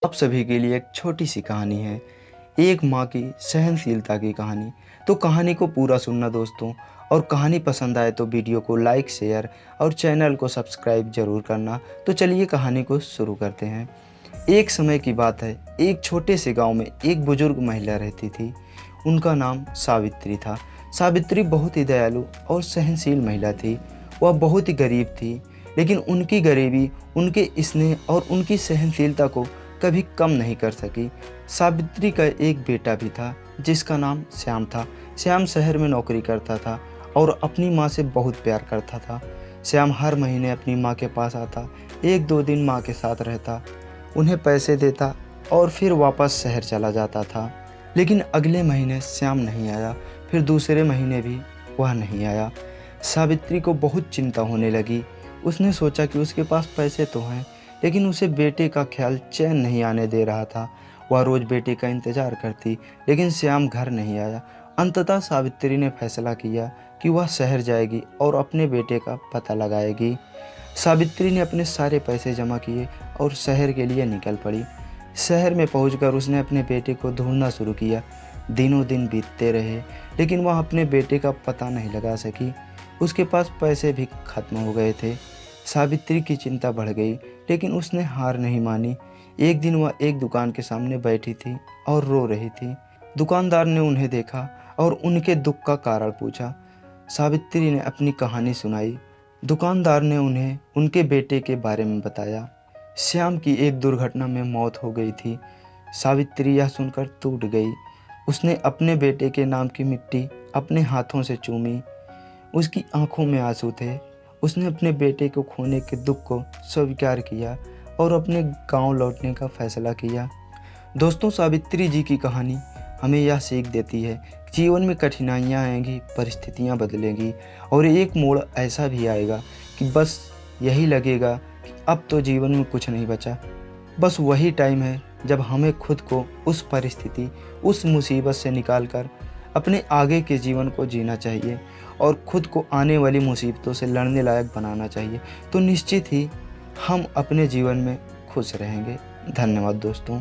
आप सभी के लिए एक छोटी सी कहानी है, एक माँ की सहनशीलता की कहानी। तो कहानी को पूरा सुनना दोस्तों, और कहानी पसंद आए तो वीडियो को लाइक, शेयर और चैनल को सब्सक्राइब जरूर करना। तो चलिए कहानी को शुरू करते हैं। एक समय की बात है, एक छोटे से गांव में एक बुजुर्ग महिला रहती थी। उनका नाम सावित्री था। सावित्री बहुत ही दयालु और सहनशील महिला थी। वह बहुत ही गरीब थी, लेकिन उनकी गरीबी उनके स्नेह और उनकी सहनशीलता को कभी कम नहीं कर सकी। सावित्री का एक बेटा भी था जिसका नाम श्याम था। श्याम शहर में नौकरी करता था और अपनी माँ से बहुत प्यार करता था। श्याम हर महीने अपनी माँ के पास आता, एक दो दिन माँ के साथ रहता, उन्हें पैसे देता और फिर वापस शहर चला जाता था। लेकिन अगले महीने श्याम नहीं आया, फिर दूसरे महीने भी वह नहीं आया। सावित्री को बहुत चिंता होने लगी। उसने सोचा कि उसके पास पैसे तो हैं, लेकिन उसे बेटे का ख्याल चैन नहीं आने दे रहा था। वह रोज़ बेटे का इंतज़ार करती, लेकिन श्याम घर नहीं आया। अंततः सावित्री ने फैसला किया कि वह शहर जाएगी और अपने बेटे का पता लगाएगी। सावित्री ने अपने सारे पैसे जमा किए और शहर के लिए निकल पड़ी। शहर में पहुंचकर उसने अपने बेटे को ढूंढना शुरू किया। दिनों दिन बीतते रहे, लेकिन वह अपने बेटे का पता नहीं लगा सकी। उसके पास पैसे भी खत्म हो गए थे। सावित्री की चिंता बढ़ गई, लेकिन उसने हार नहीं मानी। एक दिन वह एक दुकान के सामने बैठी थी और रो रही थी। दुकानदार ने उन्हें देखा और उनके दुख का कारण पूछा। सावित्री ने अपनी कहानी सुनाई। दुकानदार ने उन्हें उनके बेटे के बारे में बताया। श्याम की एक दुर्घटना में मौत हो गई थी। सावित्री यह सुनकर टूट गई। उसने अपने बेटे के नाम की मिट्टी अपने हाथों से चूमी। उसकी आंखों में आंसू थे। उसने अपने बेटे को खोने के दुख को स्वीकार किया और अपने गांव लौटने का फैसला किया। दोस्तों, सावित्री जी की कहानी हमें यह सीख देती है कि जीवन में कठिनाइयाँ आएंगी, परिस्थितियाँ बदलेंगी और एक मोड़ ऐसा भी आएगा कि बस यही लगेगा कि अब तो जीवन में कुछ नहीं बचा। बस वही टाइम है जब हमें खुद को उस परिस्थिति, उस मुसीबत से निकालकर अपने आगे के जीवन को जीना चाहिए और खुद को आने वाली मुसीबतों से लड़ने लायक बनाना चाहिए। तो निश्चित ही हम अपने जीवन में खुश रहेंगे। धन्यवाद दोस्तों।